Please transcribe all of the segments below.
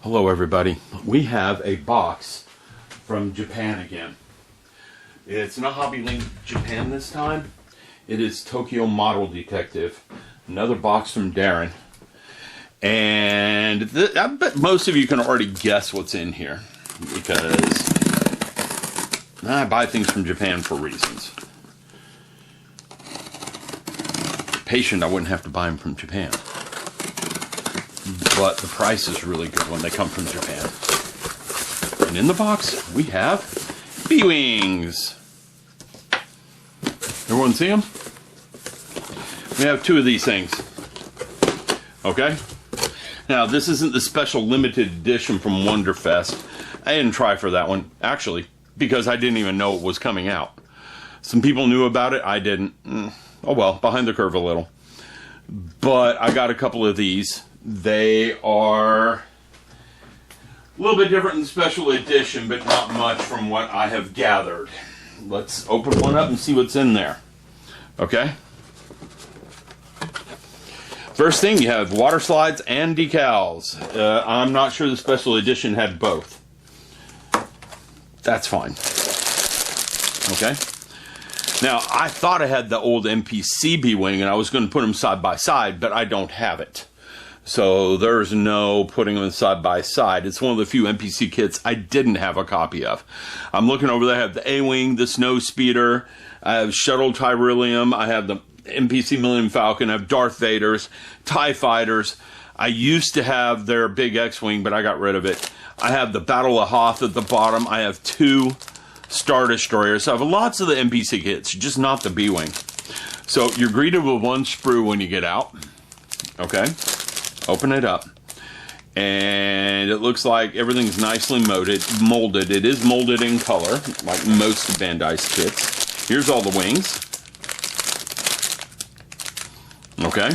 Hello everybody. We have a box from Japan again. It's not Hobby Link Japan this time. It is Tokyo Model Detective. Another box from Darren. And I bet most of you can already guess what's in here, because I buy things from Japan for reasons. Patient, I wouldn't have to buy them from Japan. But the price is really good when they come from Japan. And in the box, we have B-wings. Everyone see them? We have two of these things. Okay? Now, this isn't the special limited edition from Wonderfest. I didn't try for that one, actually, because I didn't even know it was coming out. Some people knew about it, I didn't. Oh well, behind the curve a little. But I got a couple of these. They are a little bit different than special edition, but not much from what I have gathered. Let's open one up and see what's in there. Okay? First thing, you have water slides and decals. I'm not sure the special edition had both. That's fine. Okay? Now, I thought I had the old MPC B-wing and I was going to put them side by side, but I don't have it. So there's no putting them side by side. It's one of the few NPC kits I didn't have a copy of. I'm looking over there. I have the A-Wing, the Snow Speeder. I have Shuttle Tyrillium. I have the NPC Millennium Falcon. I have Darth Vader's, TIE Fighters. I used to have their big X-Wing, but I got rid of it. I have the Battle of Hoth at the bottom. I have two Star Destroyers. So I have lots of the NPC kits, just not the B-Wing. So you're greeted with one sprue when you get out. Okay? Open it up, and it looks like everything's nicely molded. It is molded in color, like most of Bandai's kits. Here's all the wings. Okay.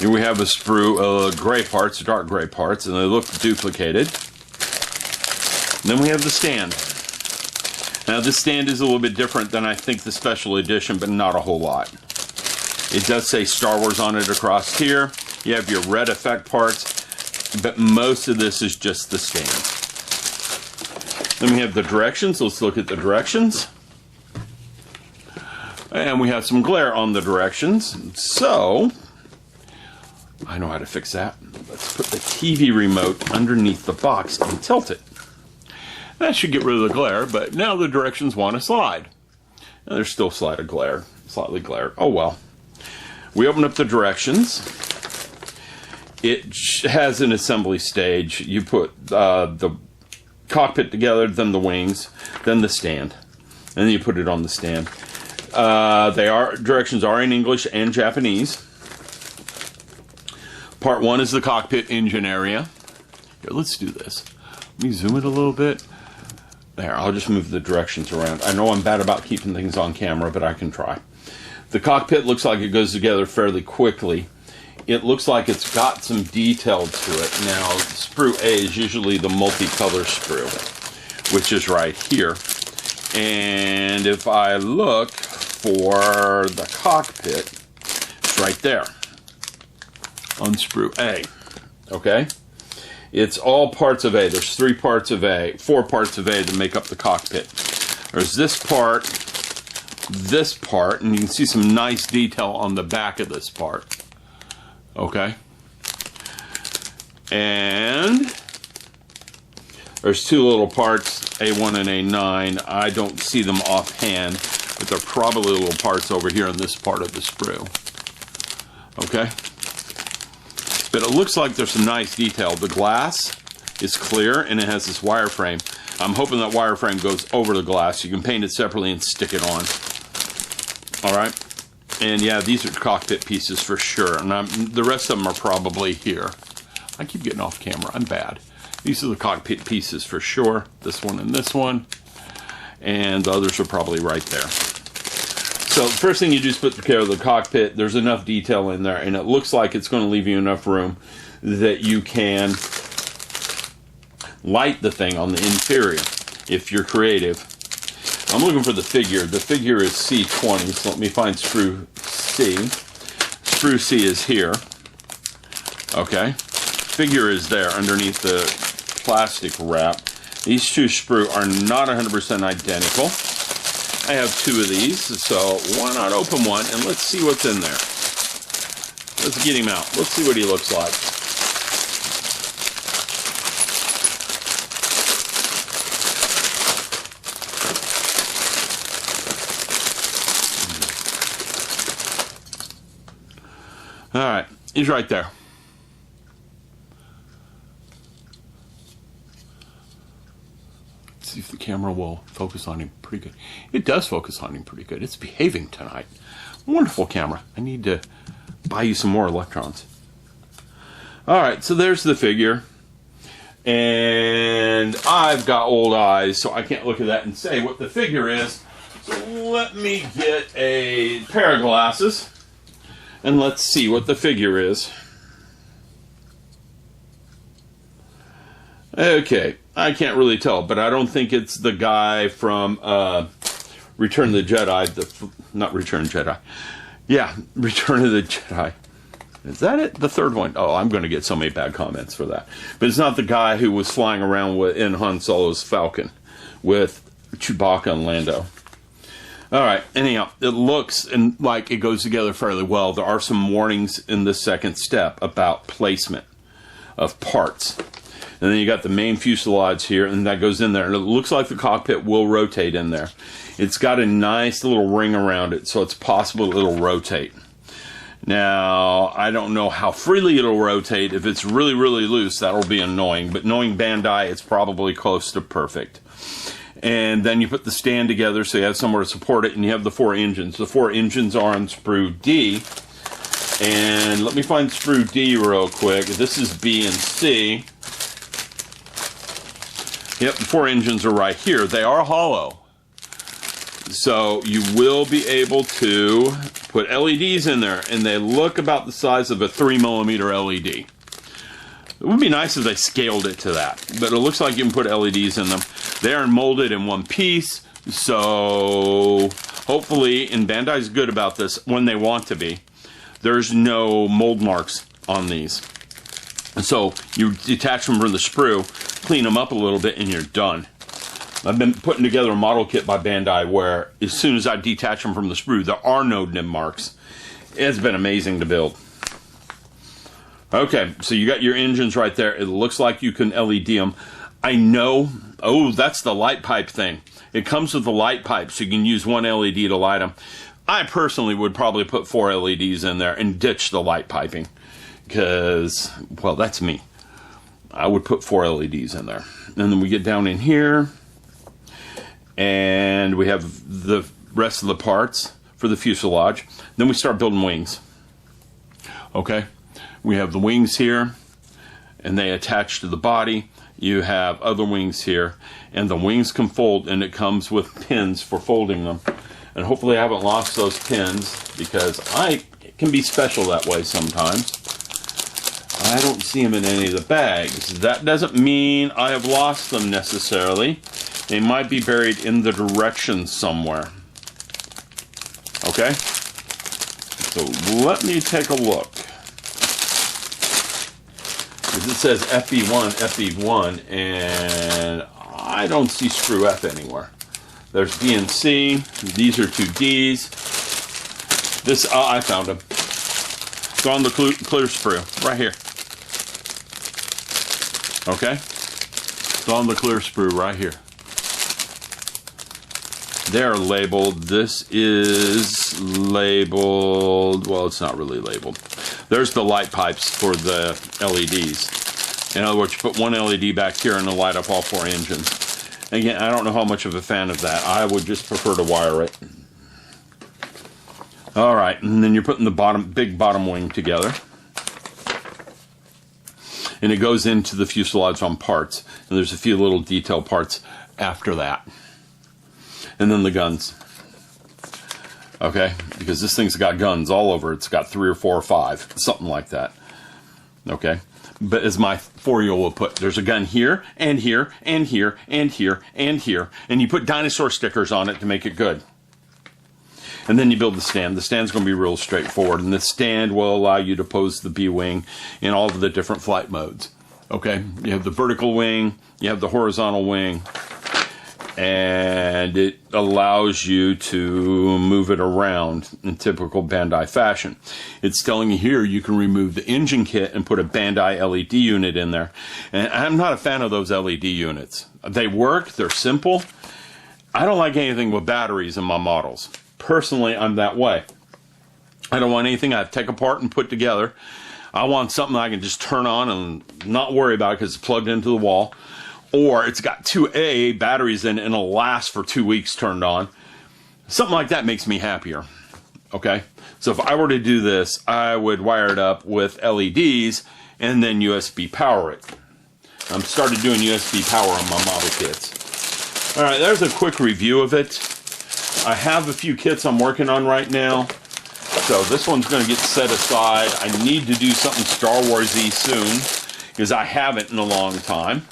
Here we have a sprue of gray parts, dark gray parts, and they look duplicated. And then we have the stand. Now this stand is a little bit different than I think the special edition, but not a whole lot. It does say Star Wars on it across here. You have your red effect parts, but most of this is just the stand. Then we have the directions. Let's look at the directions. And we have some glare on the directions. So, I know how to fix that. Let's put the TV remote underneath the box and tilt it. That should get rid of the glare, but now the directions want to slide. Now, there's still slightly glare. Oh well. We open up the directions. It has an assembly stage. You put the cockpit together, then the wings, then the stand. And then you put it on the stand. Directions are in English and Japanese. Part 1 is the cockpit engine area. Here, let's do this. Let me zoom it a little bit. There, I'll just move the directions around. I know I'm bad about keeping things on camera, but I can try. The cockpit looks like it goes together fairly quickly. It looks like it's got some detail to it. Now, sprue A is usually the multicolor sprue, which is right here. And if I look for the cockpit, it's right there on sprue A. Okay? It's all parts of A. There's 4 parts of A that make up the cockpit. There's this part, and you can see some nice detail on the back of this part. Okay? And there's 2 little parts, A1 and A9. I don't see them offhand, but they're probably little parts over here in this part of the sprue. Okay? But it looks like there's some nice detail. The glass is clear, and it has this wireframe. I'm hoping that wireframe goes over the glass. You can paint it separately and stick it on. Alright, and yeah, these are cockpit pieces for sure, and the rest of them are probably here. I keep getting off camera, I'm bad. These are the cockpit pieces for sure, this one, and the others are probably right there. So the first thing you do is put together the cockpit. There's enough detail in there, and it looks like it's going to leave you enough room that you can light the thing on the interior if you're creative. I'm looking for the figure. The figure is C20, so let me find sprue C. Sprue C is here. Okay. figure is there underneath the plastic wrap. These two sprue are not 100% identical. I have two of these, so why not open one and let's see what's in there. Let's get him out. Let's see what he looks like. All right, he's right there. Let's see if the camera will focus on him pretty good. It does focus on him pretty good. It's behaving tonight. Wonderful camera. I need to buy you some more electrons. All right, so there's the figure. And I've got old eyes, so I can't look at that and say what the figure is. So let me get a pair of glasses. And let's see what the figure is. Okay, I can't really tell, but I don't think it's the guy from Return of the Jedi. Not Return of the Jedi. Yeah, Return of the Jedi. Is that it? The third one? Oh, I'm going to get so many bad comments for that. But it's not the guy who was flying around in Han Solo's Falcon with Chewbacca and Lando. All right, anyhow, it looks like it goes together fairly well. There are some warnings in the second step about placement of parts. And then you got the main fuselage here, and that goes in there. And it looks like the cockpit will rotate in there. It's got a nice little ring around it, so it's possible it'll rotate. Now, I don't know how freely it'll rotate. If it's really, really loose, that'll be annoying. But knowing Bandai, it's probably close to perfect. And then you put the stand together so you have somewhere to support it, and you have the 4 engines. The 4 engines are on sprue D. And let me find sprue D real quick. This is B and C. Yep, the 4 engines are right here. They are hollow. So you will be able to put LEDs in there, and they look about the size of a 3mm LED. It would be nice if they scaled it to that, but it looks like you can put LEDs in them. They are molded in one piece, so hopefully, and Bandai's good about this when they want to be, there's no mold marks on these. So you detach them from the sprue, clean them up a little bit, and you're done. I've been putting together a model kit by Bandai where as soon as I detach them from the sprue, there are no nib marks. It's been amazing to build. Okay, so you got your engines right there. It looks like you can LED them. I know, oh, that's the light pipe thing. It comes with the light pipe, so you can use one LED to light them. I personally would probably put 4 LEDs in there and ditch the light piping. Because, well, that's me. I would put 4 LEDs in there. And then we get down in here, and we have the rest of the parts for the fuselage. Then we start building wings. Okay? We have the wings here, and they attach to the body. You have other wings here, and the wings can fold, and it comes with pins for folding them. And hopefully I haven't lost those pins, because it can be special that way sometimes. I don't see them in any of the bags. That doesn't mean I have lost them necessarily. They might be buried in the directions somewhere. Okay? So let me take a look. Because it says FE1, FE1, and I don't see sprue F anywhere. There's D and C. These are 2 Ds. This, I found them. It's on the clear sprue, right here. Okay? It's on the clear sprue right here. They're labeled. This is labeled, well, it's not really labeled. There's the light pipes for the LEDs. In other words, you put one LED back here and it'll light up all 4 engines. Again, I don't know how much of a fan of that. I would just prefer to wire it. All right, and then you're putting the big bottom wing together. And it goes into the fuselage on parts. And there's a few little detail parts after that. And then the guns. Okay, because this thing's got guns all over. It's got 3 or 4 or 5, something like that. Okay, but as my 4-year-old will put, there's a gun here, and here, and here, and here, and here. And you put dinosaur stickers on it to make it good. And then you build the stand. The stand's going to be real straightforward. And the stand will allow you to pose the B-wing in all of the different flight modes. Okay, you have the vertical wing, you have the horizontal wing, and it allows you to move it around in typical Bandai fashion. It's telling you here you can remove the engine kit and put a Bandai LED unit in there. And I'm not a fan of those LED units. They work, they're simple. I don't like anything with batteries in my models. Personally, I'm that way. I don't want anything I have to take apart and put together. I want something I can just turn on and not worry about it because it's plugged into the wall. Or it's got two AA batteries in it and it'll last for 2 weeks turned on. Something like that makes me happier. Okay? So if I were to do this, I would wire it up with LEDs and then USB power it. I'm started doing USB power on my model kits. Alright, there's a quick review of it. I have a few kits I'm working on right now. So this one's going to get set aside. I need to do something Star Wars-y soon because I haven't in a long time.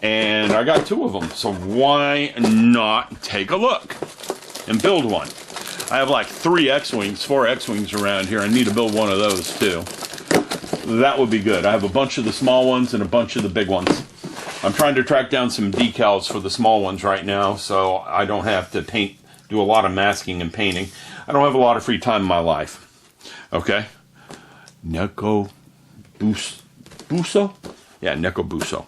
And I got 2 of them, so why not take a look and build one? I have like 3 X-Wings, 4 X-Wings around here. I need to build one of those too. That would be good. I have a bunch of the small ones and a bunch of the big ones. I'm trying to track down some decals for the small ones right now, so I don't have to do a lot of masking and painting. I don't have a lot of free time in my life. Okay? Neko Buso? Yeah, Neko Buso.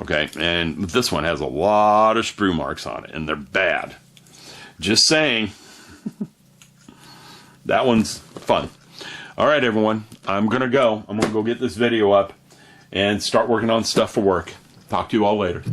Okay, and this one has a lot of sprue marks on it, and they're bad. Just saying. That one's fun. All right, everyone, I'm going to go. I'm going to go get this video up and start working on stuff for work. Talk to you all later.